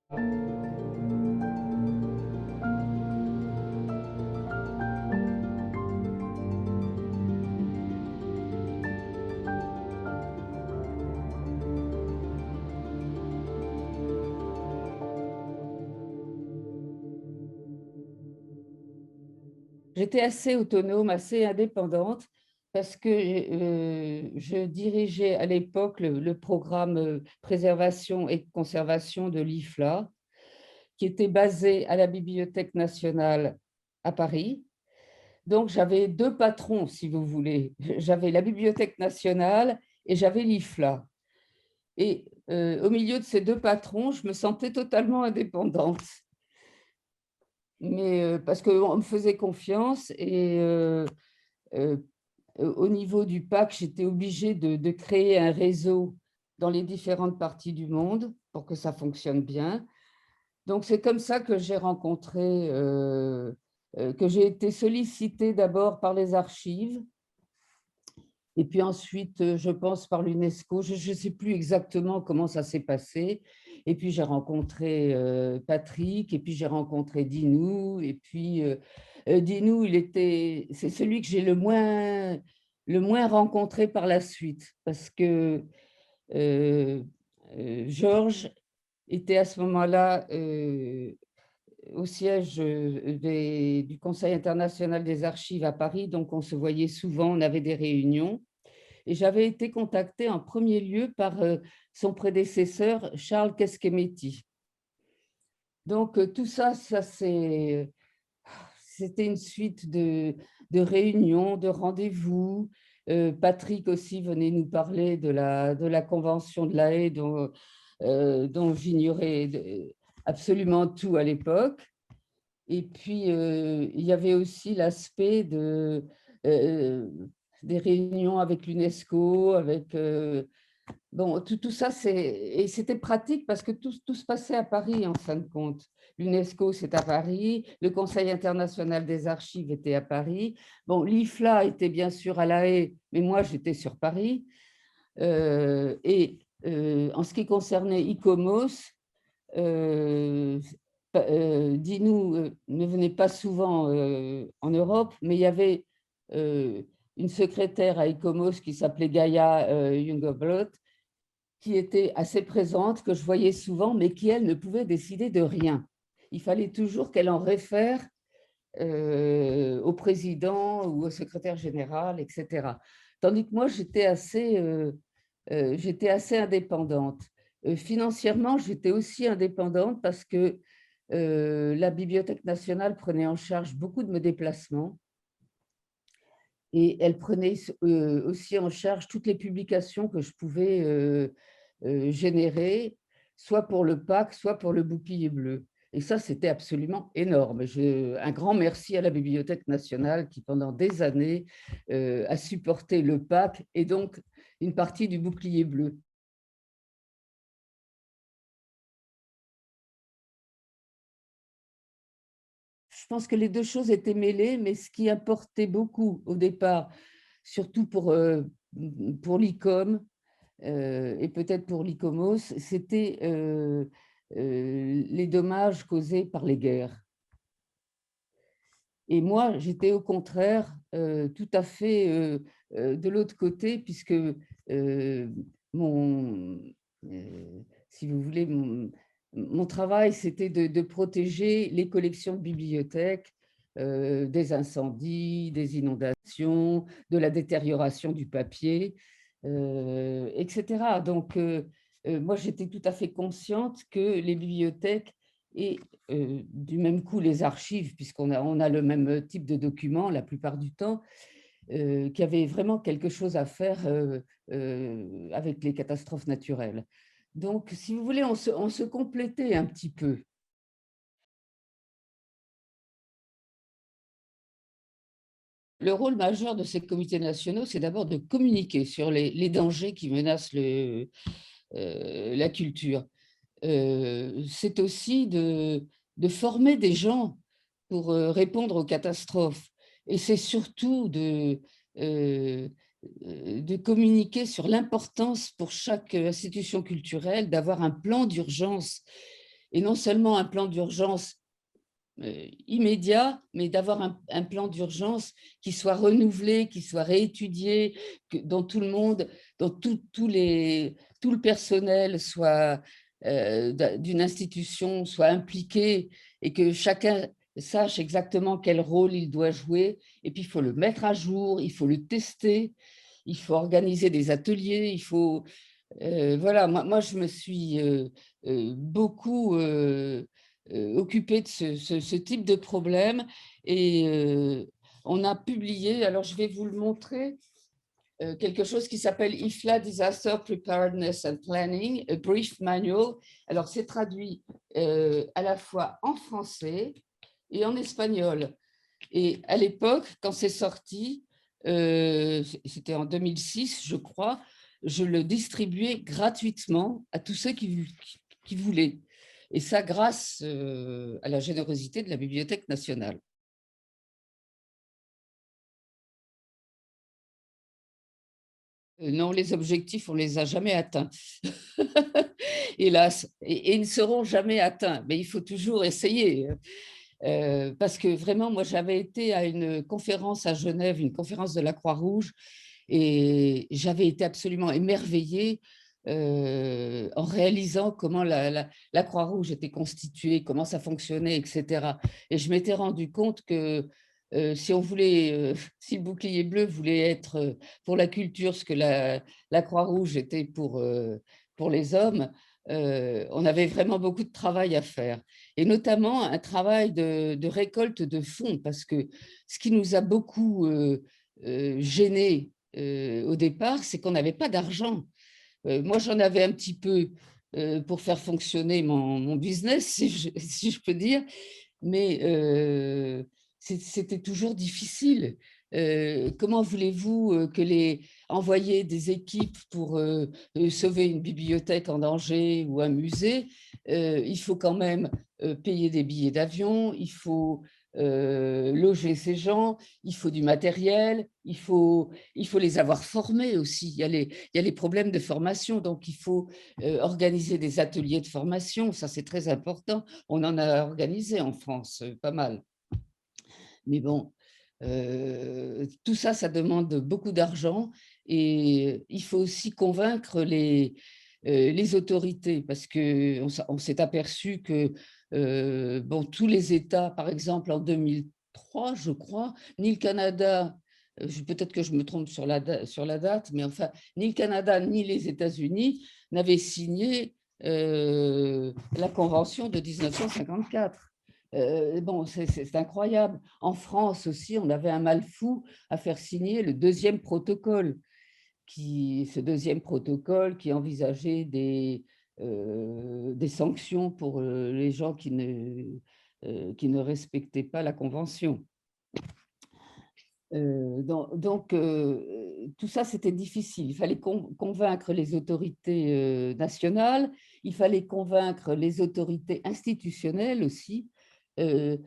J'étais assez autonome, assez indépendante, parce que je dirigeais à l'époque le programme préservation et conservation de l'IFLA, qui était basé à la Bibliothèque nationale à Paris. Donc, j'avais deux patrons, si vous voulez. J'avais la Bibliothèque nationale et j'avais l'IFLA. Et au milieu de ces deux patrons, je me sentais totalement indépendante. Mais parce qu'on me faisait confiance et euh, au niveau du PAC, j'étais obligée de créer un réseau dans les différentes parties du monde pour que ça fonctionne bien. Donc, c'est comme ça que j'ai rencontré, que j'ai été sollicitée d'abord par les archives, et puis ensuite, je pense, par l'UNESCO. Je ne sais plus exactement comment ça s'est passé. Et puis, j'ai rencontré Patrick, et puis j'ai rencontré Dinou. Et puis, Dinou, c'est celui que j'ai le moins rencontré par la suite, parce que euh, Georges était à ce moment-là au siège du Conseil international des archives à Paris, donc on se voyait souvent, on avait des réunions. Et j'avais été contactée en premier lieu par son prédécesseur, Charles Keskeméti. Donc tout ça, c'était une suite de réunions, de rendez-vous. Patrick aussi venait nous parler de la Convention de La Haye dont j'ignorais absolument tout à l'époque. Et puis, il y avait aussi l'aspect euh, des réunions avec l'UNESCO, avec… bon, tout ça, et c'était pratique parce que tout se passait à Paris, en fin de compte. L'UNESCO, c'est à Paris. Le Conseil international des archives était à Paris. Bon, l'IFLA était bien sûr à La Haye, mais moi, j'étais sur Paris. Et en ce qui concernait ICOMOS, Dinou ne venait pas souvent en Europe, mais il y avait euh, une secrétaire à ICOMOS qui s'appelait Gaïa Jungerblot, qui était assez présente, que je voyais souvent, mais qui, elle, ne pouvait décider de rien. Il fallait toujours qu'elle en réfère au président ou au secrétaire général, etc. Tandis que moi, j'étais assez indépendante. Financièrement, j'étais aussi indépendante parce que la Bibliothèque nationale prenait en charge beaucoup de mes déplacements et elle prenait aussi en charge toutes les publications que je pouvais générer, soit pour le PAC, soit pour le bouclier bleu. Et ça, c'était absolument énorme. Un grand merci à la Bibliothèque nationale qui, pendant des années, a supporté le PAC et donc une partie du bouclier bleu. Je pense que les deux choses étaient mêlées, mais ce qui importait beaucoup au départ, surtout pour l'ICOM et peut-être pour l'ICOMOS, c'était les dommages causés par les guerres. Et moi, j'étais au contraire tout à fait de l'autre côté, puisque mon, si vous voulez, mon travail, c'était de protéger les collections de bibliothèques des incendies, des inondations, de la détérioration du papier, etc. Donc, moi, j'étais tout à fait consciente que les bibliothèques et du même coup les archives, on a le même type de documents la plupart du temps, qui avaient vraiment quelque chose à faire avec les catastrophes naturelles. Donc, si vous voulez, on se complétait un petit peu. Le rôle majeur de ces comités nationaux, c'est d'abord de communiquer sur les dangers qui menacent la culture. C'est aussi de former des gens pour répondre aux catastrophes. Et c'est surtout de communiquer sur l'importance pour chaque institution culturelle d'avoir un plan d'urgence et non seulement un plan d'urgence immédiat, mais d'avoir un plan d'urgence qui soit renouvelé, qui soit réétudié, dont tout le monde, dont tout le personnel soit d'une institution soit impliqué et que chacun sache exactement quel rôle il doit jouer. Et puis, il faut le mettre à jour, il faut le tester, il faut organiser des ateliers, il faut… voilà, moi, je me suis beaucoup occupée de ce type de problème et on a publié, alors je vais vous le montrer, quelque chose qui s'appelle IFLA Disaster Preparedness and Planning, a Brief Manual. Alors, c'est traduit à la fois en français et en espagnol. Et à l'époque, quand c'est sorti, c'était en 2006, je crois, je le distribuais gratuitement à tous ceux qui voulaient. Et ça, grâce à la générosité de la Bibliothèque nationale. Non, les objectifs, on ne les a jamais atteints. Hélas, et ils ne seront jamais atteints, mais il faut toujours essayer. Parce que vraiment, moi, j'avais été à une conférence à Genève, une conférence de la Croix-Rouge, et j'avais été absolument émerveillée en réalisant comment la Croix-Rouge était constituée, comment ça fonctionnait, etc. Et je m'étais rendu compte que si on voulait, si le bouclier bleu voulait être pour la culture ce que la Croix-Rouge était pour les hommes, on avait vraiment beaucoup de travail à faire. Et notamment un travail de récolte de fonds, parce que ce qui nous a beaucoup gênés au départ, c'est qu'on n'avait pas d'argent. Moi, j'en avais un petit peu pour faire fonctionner mon business, si je peux dire, mais c'était toujours difficile. Comment voulez-vous envoyer des équipes pour sauver une bibliothèque en danger ou un musée? Il faut quand même payer des billets d'avion, il faut loger ces gens, il faut du matériel, il faut les avoir formés aussi. Il y a les problèmes de formation, donc il faut organiser des ateliers de formation, ça c'est très important. On en a organisé en France, pas mal. Mais bon, tout ça, ça demande beaucoup d'argent et il faut aussi convaincre les autorités parce qu'on s'est aperçu que bon, tous les États, par exemple en 2003, je crois, ni le Canada, peut-être que je me trompe sur la date, mais enfin, ni le Canada ni les États-Unis n'avaient signé la Convention de 1954. Bon, c'est incroyable. En France aussi, on avait un mal fou à faire signer le deuxième protocole, ce deuxième protocole qui envisageait des sanctions pour les gens qui ne respectaient pas la Convention. Donc, tout ça, c'était difficile. Il fallait convaincre les autorités nationales, il fallait convaincre les autorités institutionnelles aussi, euh,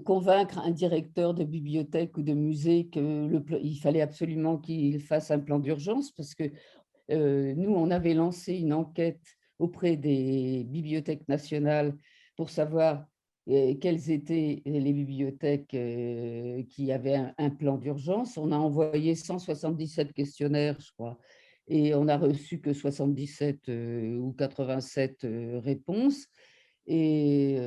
convaincre un directeur de bibliothèque ou de musée qu'il fallait absolument qu'il fasse un plan d'urgence parce que nous, on avait lancé une enquête auprès des bibliothèques nationales pour savoir quelles étaient les bibliothèques qui avaient un plan d'urgence. On a envoyé 177 questionnaires, je crois, et on n'a reçu que 77 ou 87 réponses. Et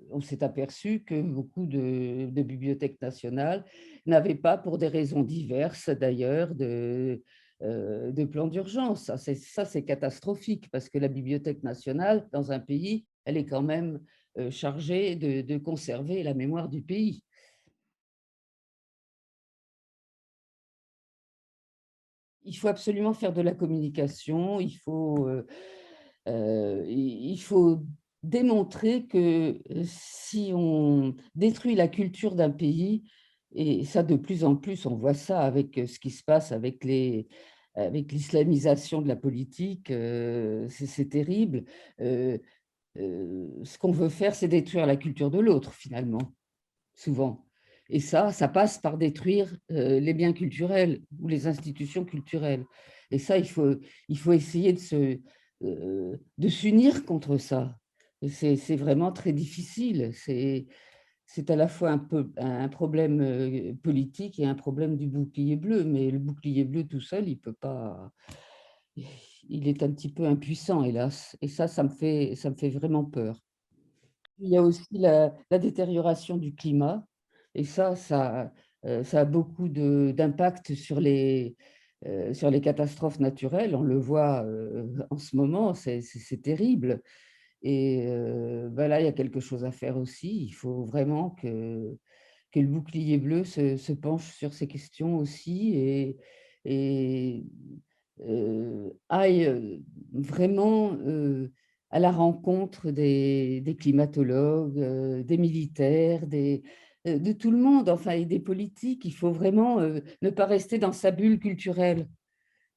on s'est aperçu que beaucoup de bibliothèques nationales n'avaient pas, pour des raisons diverses d'ailleurs, de plan d'urgence. Ça, c'est catastrophique parce que la Bibliothèque nationale, dans un pays, elle est quand même chargée de conserver la mémoire du pays. Il faut absolument faire de la communication, il faut démontrer que si on détruit la culture d'un pays, et ça de plus en plus, on voit ça avec ce qui se passe avec l'islamisation de la politique, c'est terrible. Ce qu'on veut faire, c'est détruire la culture de l'autre, finalement, souvent. Et ça passe par détruire les biens culturels ou les institutions culturelles. Et ça, il faut essayer de s'unir contre ça. Et c'est vraiment très difficile. C'est à la fois un peu un problème, politique et un problème du bouclier bleu, mais le bouclier bleu tout seul, il peut pas, il est un petit peu impuissant hélas et ça me fait vraiment peur. Il y a aussi la détérioration du climat et ça a beaucoup d'impact sur les catastrophes naturelles. On le voit, en ce moment, c'est terrible et bah, là, il y a quelque chose à faire aussi. Il faut vraiment que le bouclier bleu se penche sur ces questions aussi et aille, vraiment, à la rencontre des climatologues, des militaires, de tout le monde, enfin et des politiques. Il faut vraiment, ne pas rester dans sa bulle culturelle.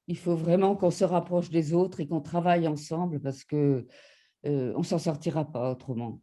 Il faut vraiment qu'on se rapproche des autres et qu'on travaille ensemble parce que, on s'en sortira pas autrement.